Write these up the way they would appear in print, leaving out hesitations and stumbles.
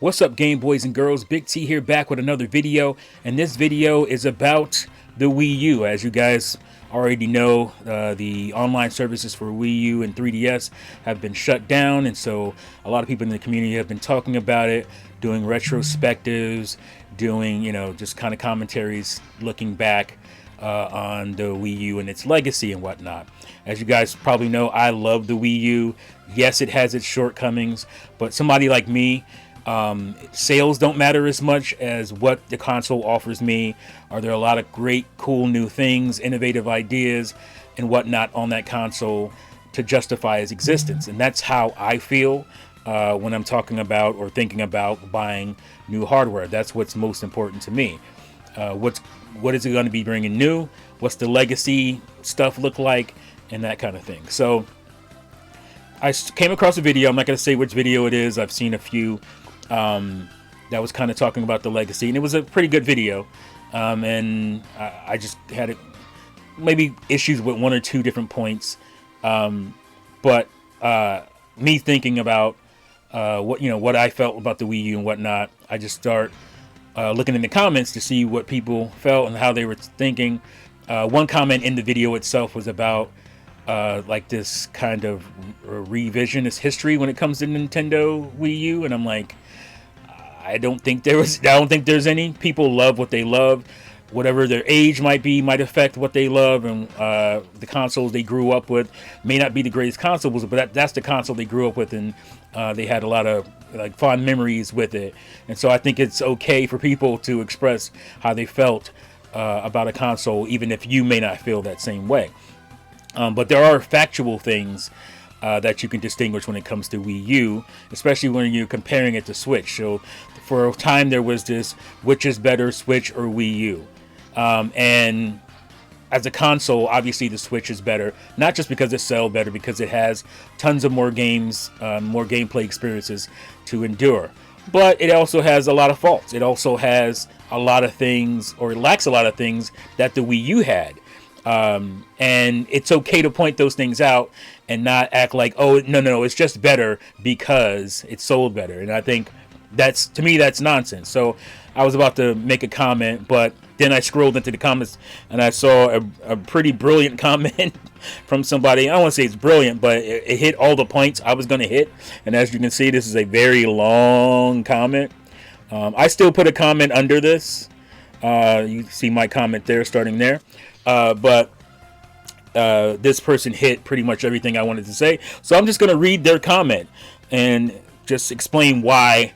What's up, Game Boys and Girls? Big T here, back with another video, and this video is about the Wii U. As you guys already know, the online services for Wii U and 3DS have been shut down, and so a lot of people in the community have been talking about it, doing retrospectives, doing, just kind of commentaries, looking back on the Wii U and its legacy and whatnot. As you guys probably know, I love the Wii U. Yes, it has its shortcomings, but somebody like me, sales don't matter as much as what the console offers me. Are there a lot of great, cool new things, innovative ideas, and whatnot on that console to justify its existence? And that's how I feel when I'm talking about or thinking about buying new hardware. That's what's most important to me. What is it going to be bringing new? What's the legacy stuff look like? And that kind of thing. So I came across a video. I'm not going to say which video it is. I've seen a few that was kind of talking about the legacy, and it was a pretty good video. And I just had maybe issues with one or two different points. But me thinking about what I felt about the Wii U and whatnot, I just start looking in the comments to see what people felt and how they were thinking. One comment in the video itself was about like this kind of revisionist history when it comes to Nintendo Wii U, and I'm like, I don't think there's any. People love what they love. Whatever their age might be might affect what they love, and the consoles they grew up with may not be the greatest consoles, but that's the console they grew up with, and they had a lot of fond memories with it. And so I think it's okay for people to express how they felt about a console, even if you may not feel that same way. But there are factual things that you can distinguish when it comes to Wii U, especially when you're comparing it to Switch. So for a time there was this, which is better, Switch or Wii U? And as a console, obviously the Switch is better, not just because it sells better, because it has tons of more games, more gameplay experiences to endure. But it also has a lot of faults. It also has a lot of things, or it lacks a lot of things that the Wii U had. And it's okay to point those things out and not act like, oh, no, it's just better because it sold better. And I think to me, that's nonsense. So I was about to make a comment, but then I scrolled into the comments and I saw a pretty brilliant comment from somebody. I don't want to say it's brilliant, but it hit all the points I was going to hit. And as you can see, this is a very long comment. I still put a comment under this. You see my comment there, starting there. But this person hit pretty much everything I wanted to say. So I'm just going to read their comment and just explain why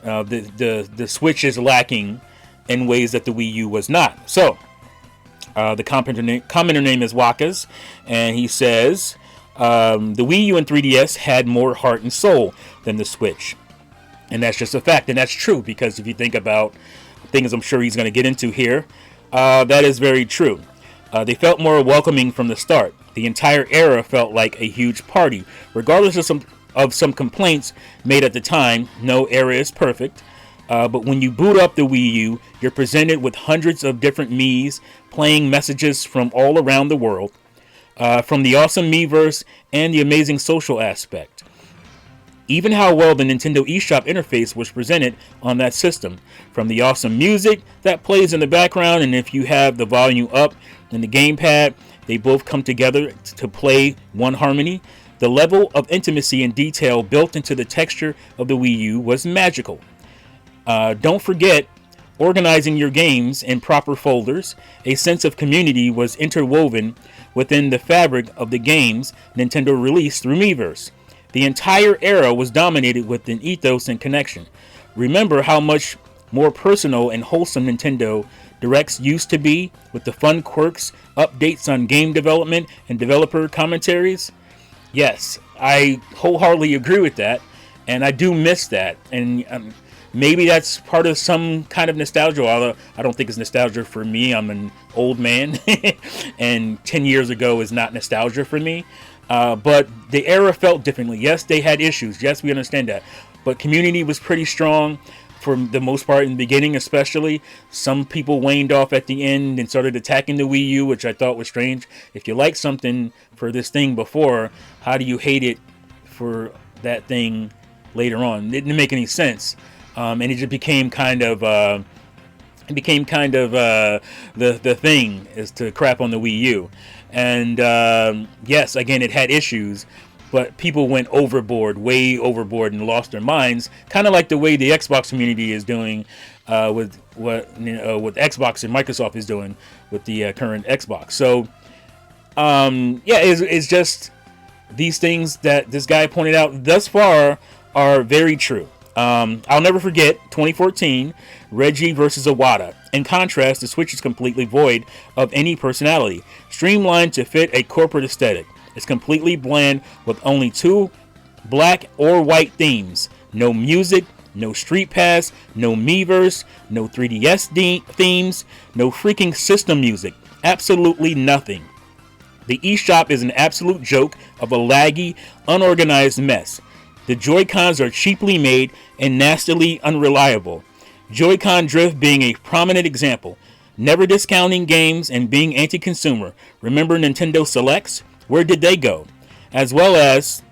the Switch is lacking in ways that the Wii U was not. So the commenter name is Wakas, and he says the Wii U and 3DS had more heart and soul than the Switch. And that's just a fact, and that's true, because if you think about things I'm sure he's going to get into here, that is very true. They felt more welcoming from the start. The entire era felt like a huge party, regardless of some complaints made at the time. No era is perfect, but when you boot up the Wii U, you're presented with hundreds of different Miis playing messages from all around the world, from the awesome Miiverse and the amazing social aspect. Even how well the Nintendo eShop interface was presented on that system, from the awesome music that plays in the background, and if you have the volume up and the gamepad, they both come together to play one harmony. The level of intimacy and detail built into the texture of the Wii U was magical. Don't forget organizing your games in proper folders. A sense of community was interwoven within the fabric of the games Nintendo released through Miiverse. The entire era was dominated with an ethos and connection. Remember how much more personal and wholesome Nintendo Directs used to be, with the fun quirks, updates on game development, and developer commentaries? Yes, I wholeheartedly agree with that, and I do miss that. And maybe that's part of some kind of nostalgia, although I don't think it's nostalgia for me. I'm an old man, and 10 years ago is not nostalgia for me. But the era felt differently. Yes, they had issues. Yes, we understand that. But community was pretty strong for the most part in the beginning, especially. Some people waned off at the end and started attacking the Wii U, which I thought was strange. If you like something for this thing before, how do you hate it for that thing later on? It didn't make any sense. and it just became kind of the thing is to crap on the Wii U. And yes, again, it had issues, but people went overboard, way overboard, and lost their minds. Kind of like the way the Xbox community is doing with what Xbox and Microsoft is doing with the current Xbox. So yeah, it's just these things that this guy pointed out thus far are very true. I'll never forget 2014, Reggie versus Iwata. In contrast, the Switch is completely void of any personality, streamlined to fit a corporate aesthetic. It's completely bland with only 2 black or white themes. No music, no Street Pass, no Miiverse, no 3DS themes, no freaking system music. Absolutely nothing. The eShop is an absolute joke of a laggy, unorganized mess. The Joy-Cons are cheaply made and nastily unreliable. Joy-Con drift being a prominent example. Never discounting games and being anti-consumer. Remember Nintendo Selects? Where did they go? As well as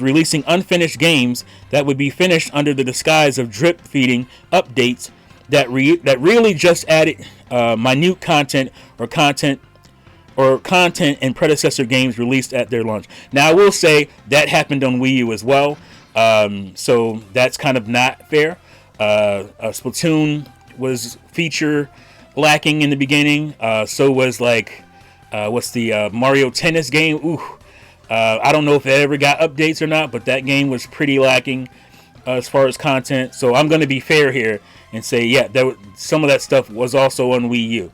releasing unfinished games that would be finished under the disguise of drip feeding updates that really just added minute content and predecessor games released at their launch. Now, I will say that happened on Wii U as well, so that's kind of not fair. Splatoon was feature lacking in the beginning. So was what's the Mario Tennis game? Ooh, I don't know if it ever got updates or not, but that game was pretty lacking as far as content. So I'm going to be fair here and say, yeah, some of that stuff was also on Wii U.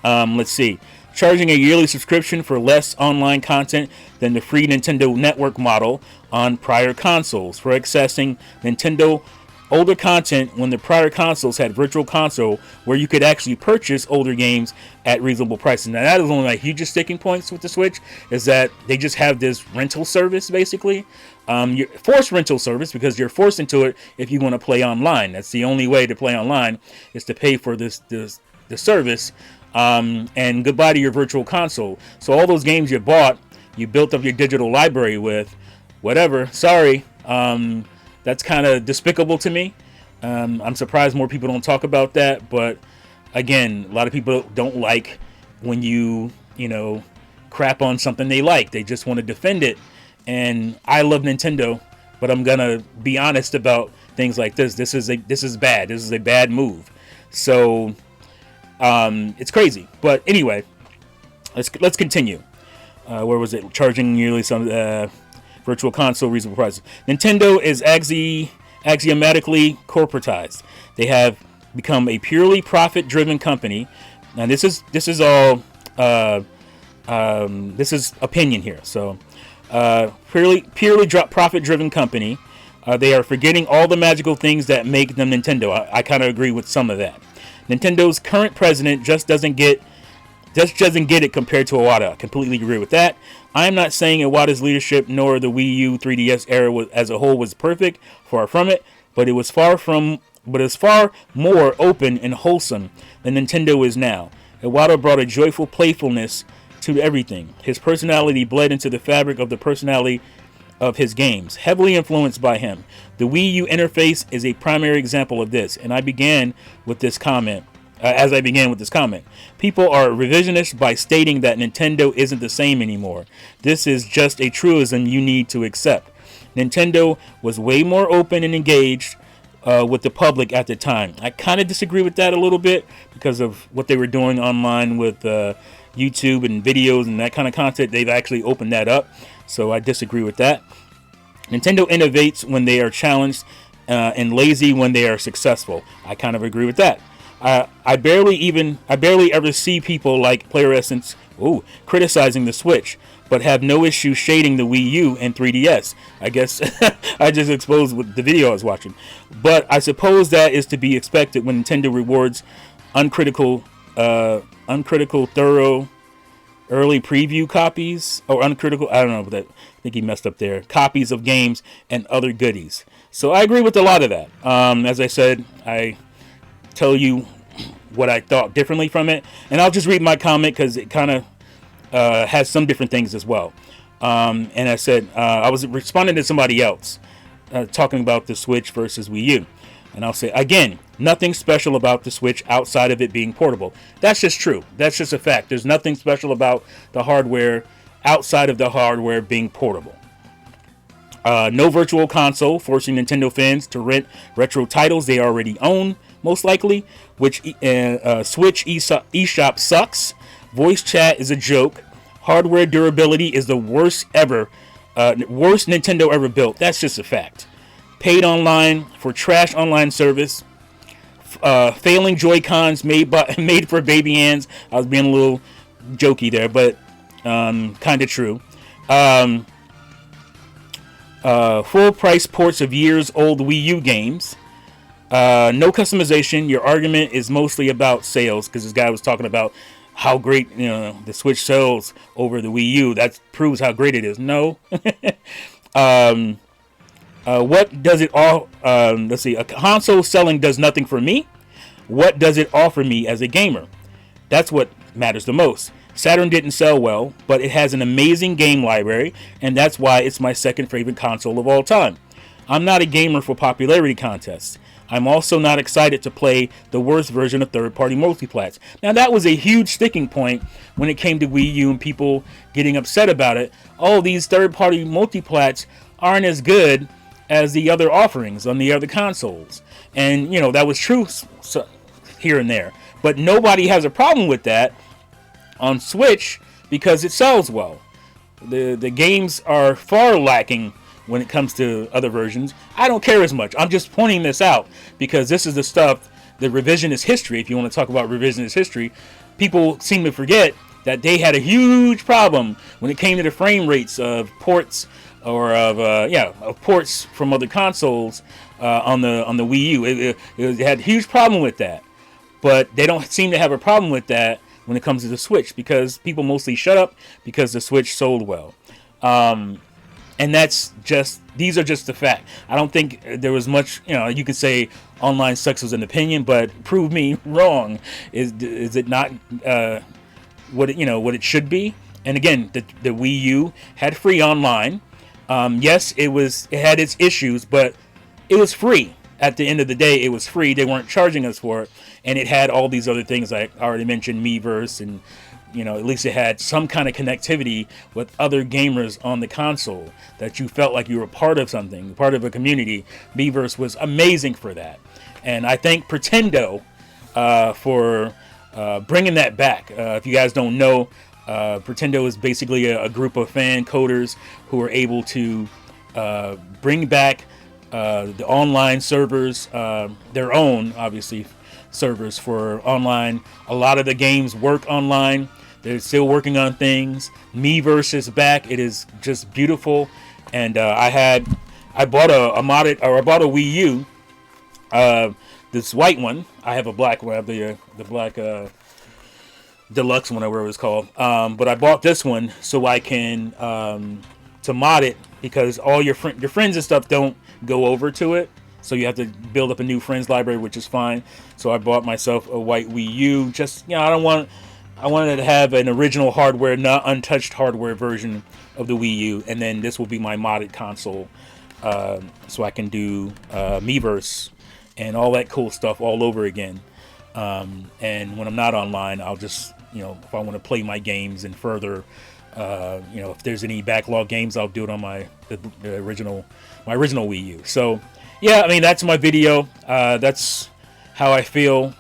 Let's see. Charging a yearly subscription for less online content than the free Nintendo Network model on prior consoles for accessing Nintendo older content when the prior consoles had Virtual Console where you could actually purchase older games at reasonable prices. Now that is one of the hugest sticking points with the Switch, is that they just have this rental service basically. Forced rental service, because you're forced into it if you want to play online. That's the only way to play online, is to pay for the service. And goodbye to your Virtual Console. So all those games you bought, you built up your digital library with, whatever. Sorry, that's kind of despicable to me. I'm surprised more people don't talk about that. But again, a lot of people don't like when you crap on something they like. They just want to defend it. And I love Nintendo, but I'm gonna be honest about things like this. This is bad. This is a bad move. So. It's crazy, but anyway, let's continue. Where was it? Charging yearly some Virtual Console reasonable prices. Nintendo is axiomatically corporatized. They have become a purely profit-driven company. Now this is all this is opinion here. So purely profit-driven company. They are forgetting all the magical things that make them Nintendo. I kind of agree with some of that. Nintendo's current president just doesn't get it compared to Iwata. I completely agree with that. I am not saying Iwata's leadership nor the Wii U 3DS era as a whole was perfect, far from it, but it was far more open and wholesome than Nintendo is now. Iwata brought a joyful playfulness to everything. His personality bled into the fabric of the personality of his games, heavily influenced by him. The Wii U interface is a primary example of this, and I began with this comment. People are revisionist by stating that Nintendo isn't the same anymore. This is just a truism you need to accept. Nintendo was way more open and engaged with the public at the time. I kind of disagree with that a little bit because of what they were doing online with YouTube and videos and that kind of content. They've actually opened that up. So I disagree with that. Nintendo innovates when they are challenged and lazy when they are successful. I kind of agree with that. I barely ever see people like Player Essence criticizing the Switch, but have no issue shading the Wii U and 3DS. I guess I just exposed with the video I was watching. But I suppose that is to be expected when Nintendo rewards uncritical, thorough, early preview copies, or uncritical, I don't know, but I think he messed up there, copies of games and other goodies. So I agree with a lot of that. As I said, I tell you what I thought differently from it, and I'll just read my comment because it kind of has some different things as well. And I said, I was responding to somebody else, talking about the Switch versus Wii U. And I'll say again, nothing special about the Switch outside of it being portable. That's just true. That's just a fact. There's nothing special about the hardware outside of the hardware being portable. No virtual console, forcing Nintendo fans to rent retro titles they already own, most likely, which Switch eShop sucks. Voice chat is a joke. Hardware durability is the worst Nintendo ever built. That's just a fact. Paid online for trash online service. Failing Joy-Cons made for baby hands. I was being a little jokey there, but kind of true. Full price ports of years old Wii U games. No customization. Your argument is mostly about sales, because this guy was talking about how great the Switch sells over the Wii U. That proves how great it is. No. What does it all? Let's see. A console selling does nothing for me. What does it offer me as a gamer? That's what matters the most. Saturn didn't sell well, but it has an amazing game library, and that's why it's my second favorite console of all time. I'm not a gamer for popularity contests. I'm also not excited to play the worst version of third-party multiplats. Now, that was a huge sticking point when it came to Wii U and people getting upset about it. Oh, these third-party multiplats aren't as good as the other offerings on the other consoles. And, that was true here and there. But nobody has a problem with that on Switch because it sells well. The games are far lacking when it comes to other versions. I don't care as much. I'm just pointing this out because this is the stuff, the revisionist history. If you want to talk about revisionist history, people seem to forget that they had a huge problem when it came to the frame rates of ports or of ports from other consoles on the Wii U. It had a huge problem with that, but they don't seem to have a problem with that when it comes to the Switch because people mostly shut up because the Switch sold well. And these are just the fact. I don't think there was much, you could say online sucks as an opinion, but prove me wrong. Is it not what it should be? And again, the Wii U had free online. Yes, it had its issues, but it was free. At the end of the day, it was free. They weren't charging us for it, and it had all these other things I already mentioned, Miiverse, and at least it had some kind of connectivity with other gamers on the console that you felt like you were part of something, part of a community. Miiverse was amazing for that, and I thank Pretendo for bringing that back. If you guys don't know, Pretendo is basically a group of fan coders who are able to bring back the online servers, their own, obviously, servers for online. A lot of the games work online. They're still working on things. Miiverse is back. It is just beautiful. And I bought a Wii U, this white one. I have a black one, the black deluxe one, or whatever it's called. But I bought this one so I can to mod it, because all your friends and stuff don't go over to it, so you have to build up a new friends library, which is fine. So I bought myself a white Wii U. Just I wanted to have an original hardware, not untouched hardware version of the Wii U, and then this will be my modded console, so I can do Miiverse and all that cool stuff all over again. And when I'm not online, I'll just if I want to play my games and further. If there's any backlog games, I'll do it on my original Wii U. So, yeah, I mean, that's my video. That's how I feel.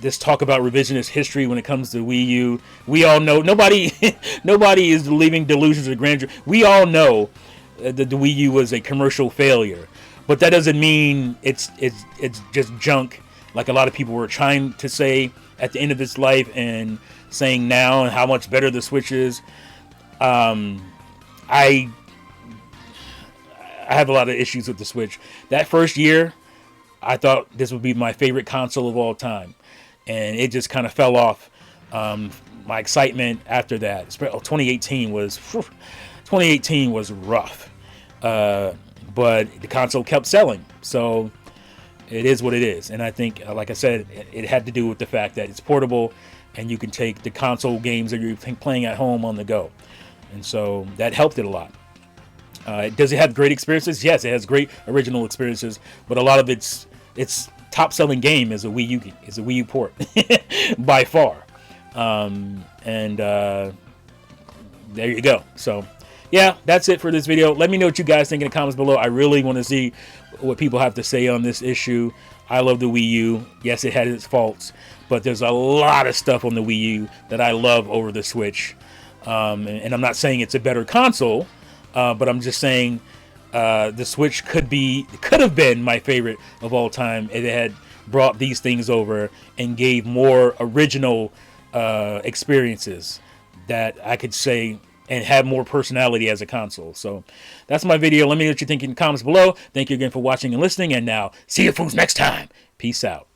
This talk about revisionist history when it comes to Wii U. We all know nobody is leaving delusions of grandeur. We all know that the Wii U was a commercial failure, but that doesn't mean it's just junk, like a lot of people were trying to say at the end of its life and saying now, and how much better the Switch is. I have a lot of issues with the Switch. That first year, I thought this would be my favorite console of all time, and it just kind of fell off. My excitement after that, 2018 was rough, but the console kept selling, so it is what it is. And I think, like I said, it had to do with the fact that it's portable, and you can take the console games that you're playing at home on the go. And so that helped it a lot. Does it have great experiences? Yes, it has great original experiences, but a lot of its top selling game is a Wii U port by far. And there you go. So yeah, that's it for this video. Let me know what you guys think in the comments below. I really want to see what people have to say on this issue. I love the Wii U. Yes, it had its faults, but there's a lot of stuff on the Wii U that I love over the Switch. And I'm not saying it's a better console, but I'm just saying the Switch could have been my favorite of all time if it had brought these things over and gave more original experiences that I could say and have more personality as a console. So that's my video. Let me know what you think in the comments below. Thank you again for watching and listening. And now, see you fools next time. Peace out.